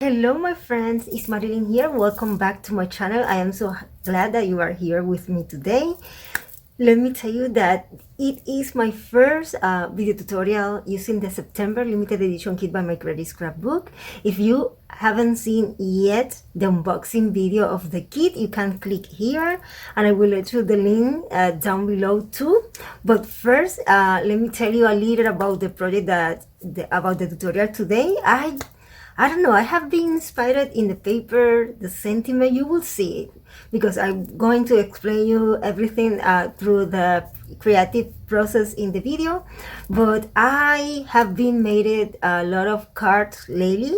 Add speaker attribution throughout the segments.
Speaker 1: Hello my friends, it's Marilyn here. Welcome back to my channel. I am so glad that you are here with me today. Let me tell you that it is my first video tutorial using the September limited edition kit by my credit scrapbook. If you haven't seen yet the unboxing video of the kit, you can click here and I will let you the link down below too. But first, let me tell you a little about the project about the tutorial today. I don't know, I have been inspired in the paper, the sentiment, you will see it, because I'm going to explain you everything through the creative process in the video. But I have been made a lot of cards lately,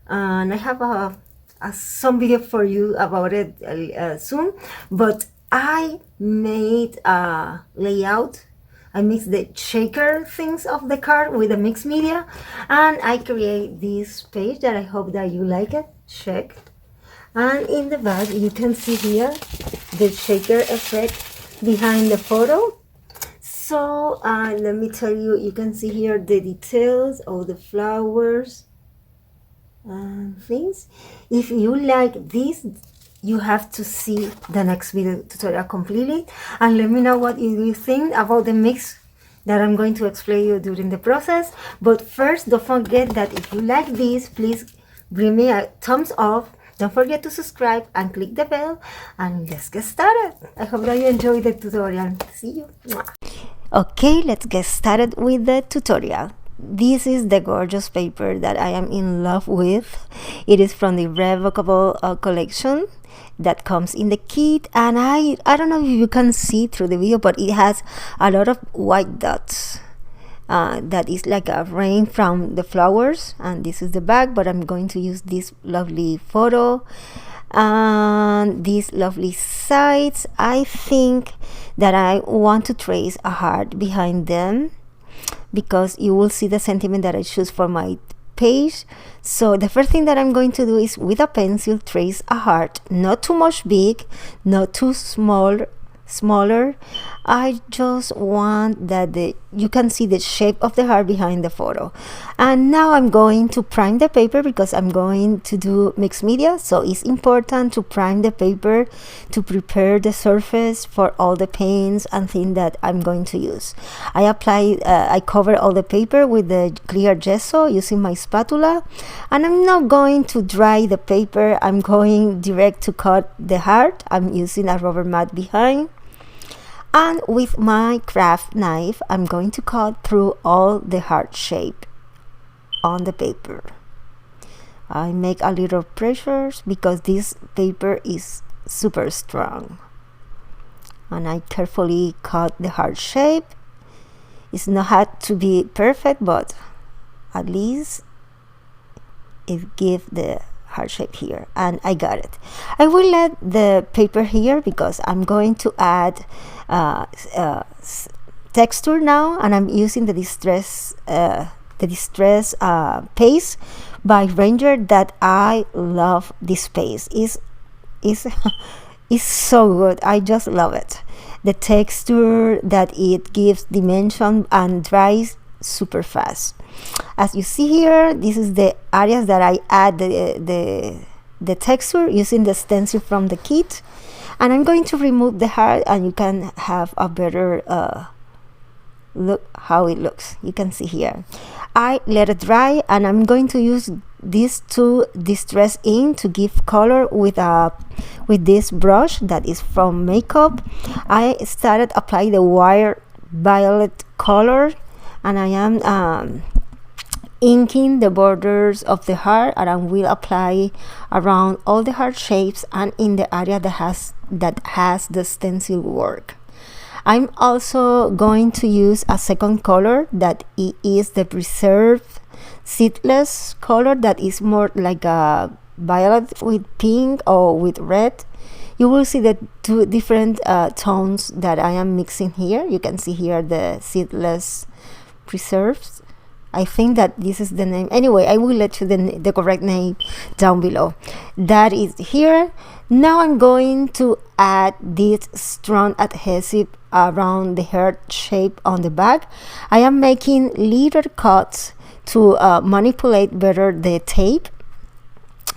Speaker 1: and I have some video for you about it soon. But I made a layout. I mix the shaker things of the card with the mixed media, and I create this page that I hope that you like it. Check. And in the back you can see here the shaker effect behind the photo. So let me tell you, you can see here the details of the flowers and things. If you like this, you have to see the next video tutorial completely and let me know what you think about the mix that I'm going to explain you during the process. But first, don't forget that if you like this, please bring me a thumbs up. Don't forget to subscribe and click the bell, and let's get started. I hope that you enjoy the tutorial. See you. Okay, let's get started with the tutorial. This is the gorgeous paper that I am in love with. It is from the revocable collection that comes in the kit, and I don't know if you can see through the video, but it has a lot of white dots. That is like a rain from the flowers, and this is the back, but I'm going to use this lovely photo and these lovely sides. I think that I want to trace a heart behind them, because you will see the sentiment that I choose for my page. So the first thing that I'm going to do is with a pencil trace a heart, not too much big, not too smaller. I just want that you can see the shape of the heart behind the photo. And now I'm going to prime the paper, because I'm going to do mixed media, so it's important to prime the paper to prepare the surface for all the paints and things that I'm going to use. I cover all the paper with the clear gesso using my spatula, and I'm not going to dry the paper. I'm going direct to cut the heart. I'm using a rubber mat behind. And with my craft knife, I'm going to cut through all the heart shape on the paper. I make a little pressures because this paper is super strong. And I carefully cut the heart shape. It's not had to be perfect, but at least it gives the heart shape here, and I got it. I will let the paper here because I'm going to add texture now, and I'm using the distress paste by Ranger. That I love this paste. Is so good. I just love it. The texture that it gives dimension and dries super fast. As you see here, this is the areas that I add the texture using the stencil from the kit, and I'm going to remove the heart, and you can have a better look how it looks. You can see here I let it dry, and I'm going to use these two distress ink to give color with this brush that is from makeup. I started applying the wire violet color, and I am inking the borders of the heart, and I will apply around all the heart shapes and in the area that has the stencil work. I'm also going to use a second color that is the preserved seedless color, that is more like a violet with pink or with red. You will see the two different tones that I am mixing here. You can see here the seedless preserves. I think that this is the name. Anyway, I will let you the correct name down below. That is here. Now I'm going to add this strong adhesive around the heart shape on the back. I am making little cuts to manipulate better the tape.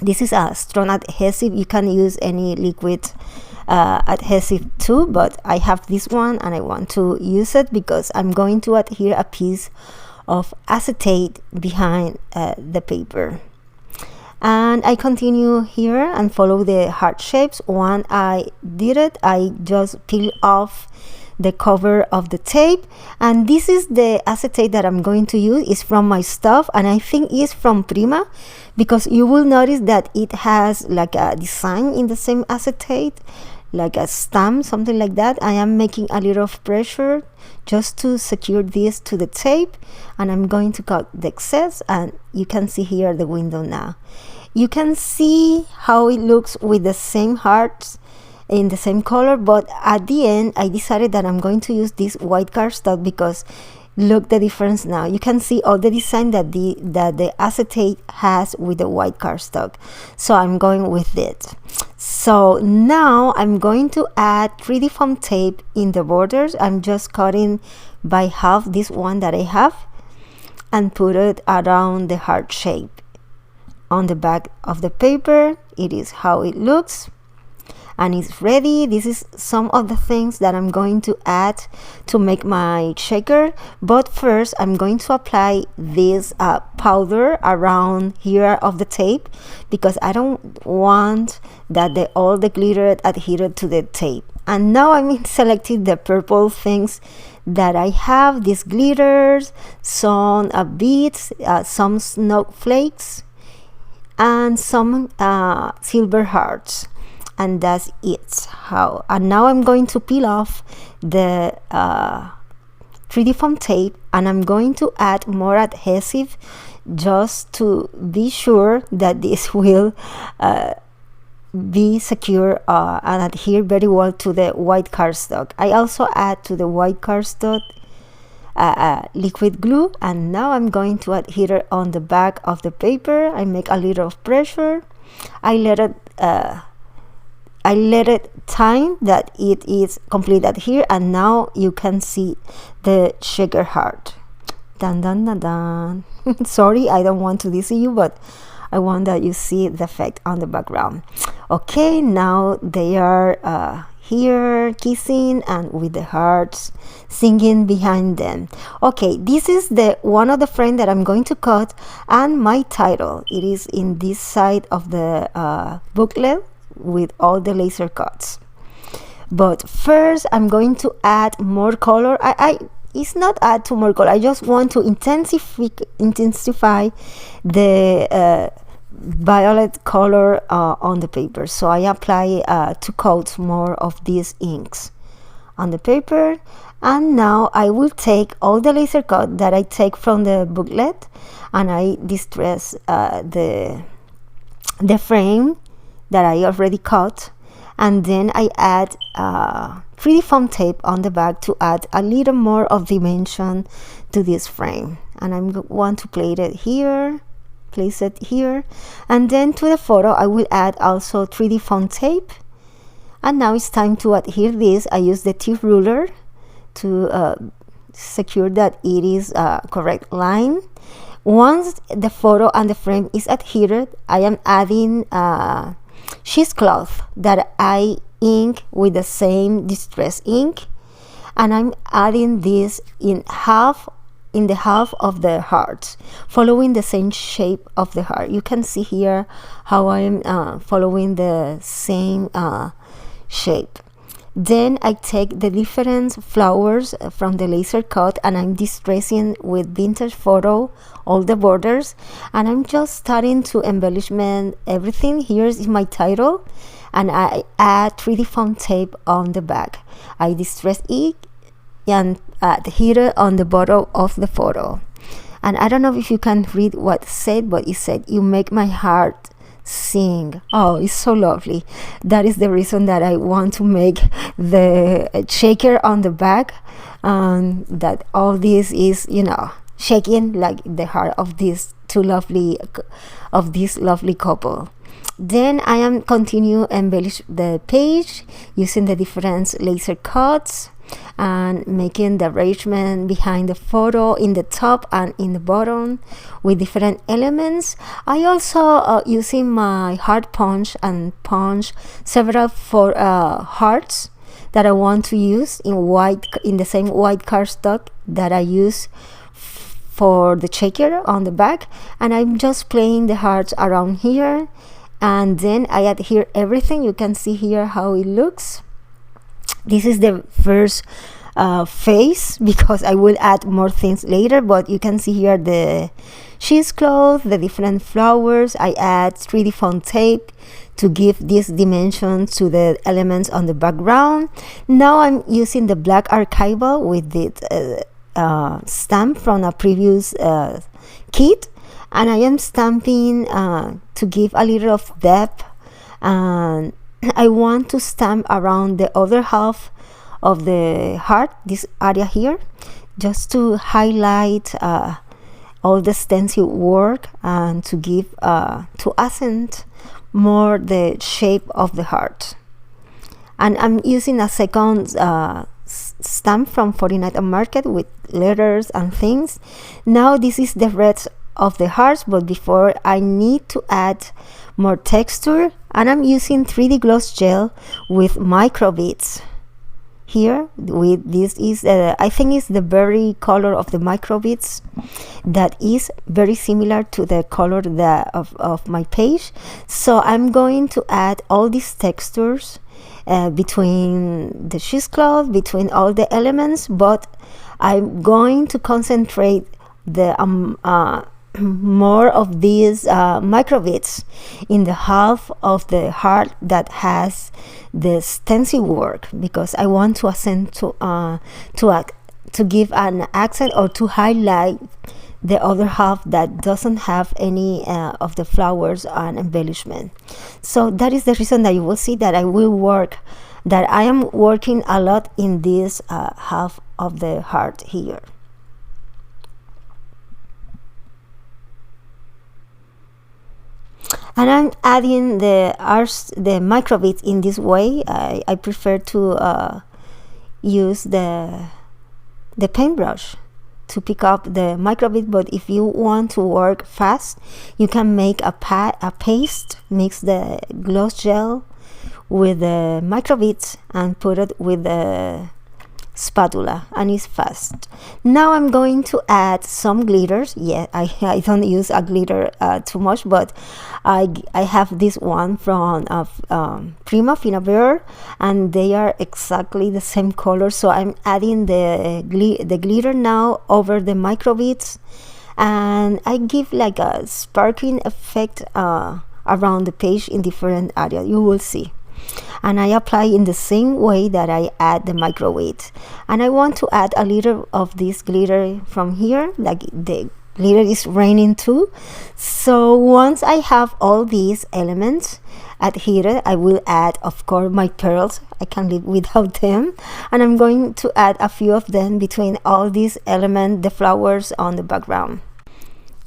Speaker 1: This is a strong adhesive. You can use any liquid adhesive too, but I have this one and I want to use it because I'm going to adhere a piece of acetate behind the paper. And I continue here and follow the heart shapes. When I did it, I just peel off the cover of the tape, and this is the acetate that I'm going to use. It's from my stuff, and I think it's from Prima, because you will notice that it has like a design in the same acetate, like a stamp, something like that. I am making a little of pressure just to secure this to the tape, and I'm going to cut the excess, and you can see here the window now. You can see how it looks with the same hearts in the same color, but at the end I decided that I'm going to use this white cardstock because look the difference now. You can see all the design that the acetate has with the white cardstock, so I'm going with it. So now I'm going to add 3D foam tape in the borders. I'm just cutting by half this one that I have and put it around the heart shape on the back of the paper. It is how it looks, and it's ready. This is some of the things that I'm going to add to make my shaker, but first I'm going to apply this powder around here of the tape because I don't want that all the glitter adhered to the tape. And now I'm selecting the purple things that I have, these glitters, some beads, some snowflakes, and some silver hearts. And that's it. And now I'm going to peel off the 3D foam tape, and I'm going to add more adhesive just to be sure that this will be secure and adhere very well to the white cardstock. I also add to the white cardstock liquid glue, and now I'm going to adhere it on the back of the paper. I make a little of pressure. I let it time that it is complete adhere, and now you can see the shaker heart. Dun dun dun dun. Sorry, I don't want to deceive you, but I want that you see the effect on the background. Okay, now they are here kissing and with the hearts singing behind them. Okay, this is the one of the frame that I'm going to cut, and my title, it is in this side of the booklet with all the laser cuts. But first I'm going to add more color. It's not add to more color, I just want to intensify the violet color on the paper. So I apply 2 coats more of these inks on the paper, and now I will take all the laser cut that I take from the booklet, and I distress the frame that I already cut, and then I add 3D foam tape on the back to add a little more of dimension to this frame. And I want to place it here, and then to the photo I will add also 3D foam tape. And now it's time to adhere this. I use the tip ruler to secure that it is correct line. Once the photo and the frame is adhered, I am adding cheesecloth that I ink with the same distress ink, and I'm adding this in the half of the heart, following the same shape of the heart. You can see here how I am following the same shape. Then I take the different flowers from the laser cut, and I'm distressing with vintage photo all the borders, and I'm just starting to embellishment everything. Here is my title, and I add 3D foam tape on the back. I distress it and adhere on the bottom of the photo. And I don't know if you can read what it said, but it said, "You make my heart sing." Oh, it's so lovely. That is the reason that I want to make the shaker on the back, that all this is, shaking like the heart of this lovely couple. Then I am continue embellish the page using the different laser cuts. and making the arrangement behind the photo in the top and in the bottom with different elements. I also using my heart punch and punch several for hearts that I want to use in the same white cardstock that I use for the checker on the back, and I'm just playing the hearts around here, and then I adhere everything. You can see here how it looks. This is the first phase, because I will add more things later, but you can see here the cheesecloth, the different flowers. I add 3D foam tape to give this dimension to the elements on the background. Now I'm using the black archival with the stamp from a previous kit, and I am stamping to give a little of depth, and I want to stamp around the other half of the heart, this area here, just to highlight all the stencil work and to give to accent more the shape of the heart. And I'm using a second stamp from 49th Market with letters and things. Now this is the rest of the hearts, but before I need to add more texture, and I'm using 3D gloss gel with micro beads here. With this is I think it's the berry color of the micro beads that is very similar to the color of my page. So I'm going to add all these textures between the cheesecloth, between all the elements, but I'm going to concentrate the more of these micro beads in the half of the heart that has the stencil work, because I want to accent to give an accent or to highlight the other half that doesn't have any of the flowers and embellishment. So that is the reason that you will see that I am working a lot in this half of the heart here. And I'm adding the micro beads in this way. I prefer to use the paintbrush to pick up the micro bead, but if you want to work fast, you can make a paste, mix the gloss gel with the micro beads and put it with the spatula, and it's fast. Now I'm going to add some glitters. I don't use a glitter too much, but I have this one from Prima Finabert, and they are exactly the same color, so I'm adding the glitter now over the micro beads, and I give like a sparkling effect around the page in different areas. You will see. And I apply in the same way that I add the micro bead. And I want to add a little of this glitter from here, like the glitter is raining too. So once I have all these elements adhered, I will add, of course, my pearls. I can't live without them, and I'm going to add a few of them between all these elements, the flowers on the background.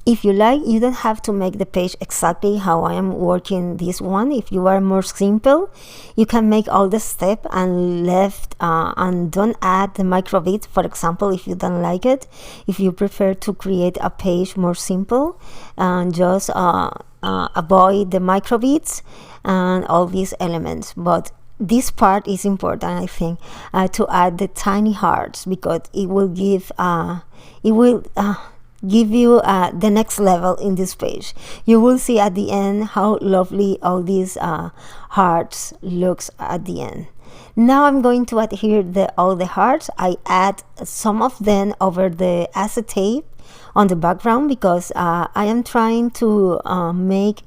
Speaker 1: If you like, you don't have to make the page exactly how I am working this one. If you are more simple, you can make all the step and left and don't add the micro beads. For example, if you don't like it, if you prefer to create a page more simple and just avoid the micro beads and all these elements. But this part is important, I think, to add the tiny hearts, because it will give you the next level in this page. You will see at the end how lovely all these hearts looks at the end. Now I'm going to adhere all the hearts. I add some of them over the acetate on the background, because I am trying to make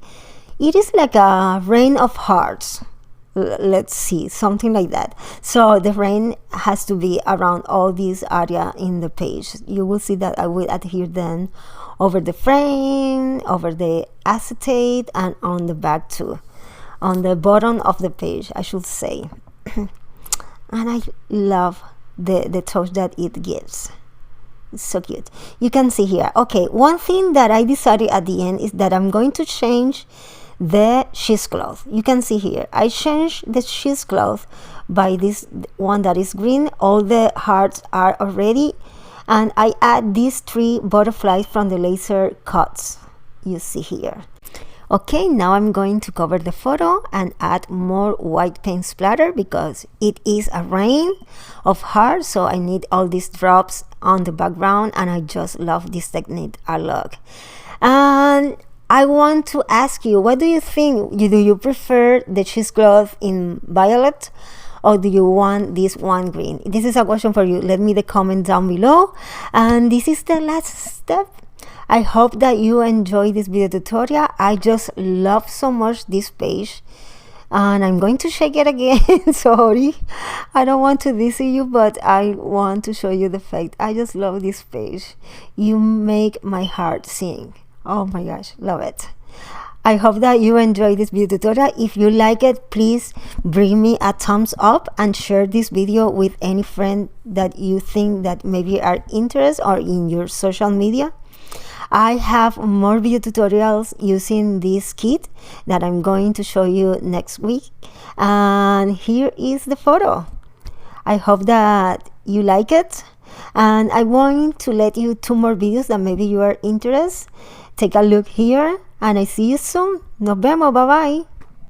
Speaker 1: it is like a rain of hearts. Let's see, something like that. So the rain has to be around all these area in the page. You will see that I will adhere them over the frame, over the acetate, and on the back too, on the bottom of the page, I should say. And I love the touch that it gives. It's so cute. You can see here. Okay, one thing that I decided at the end is that I'm going to change the cheesecloth. You can see here I changed the cheesecloth by this one that is green. All the hearts are already, and I add these 3 butterflies from the laser cuts you see here. Okay, now I'm going to cover the photo and add more white paint splatter because it is a rain of hearts, so I need all these drops on the background, and I just love this technique a lot. And I want to ask you, what do you think? Do you prefer the cheesecloth in violet, or do you want this one green? This is a question for you. Let me the comment down below. And this is the last step. I hope that you enjoy this video tutorial. I just love so much this page, and I'm going to shake it again. Sorry, I don't want to dizzy you, but I want to show you the fact I just love this page. You make my heart sing. Oh my gosh, love it. I hope that you enjoy this video tutorial. If you like it, please bring me a thumbs up and share this video with any friend that you think that maybe are interested or in your social media. I have more video tutorials using this kit that I'm going to show you next week. And here is the photo. I hope that you like it. And I want to let you 2 more videos that maybe you are interested. Take a look here, and I see you soon. Nos vemos. Bye bye.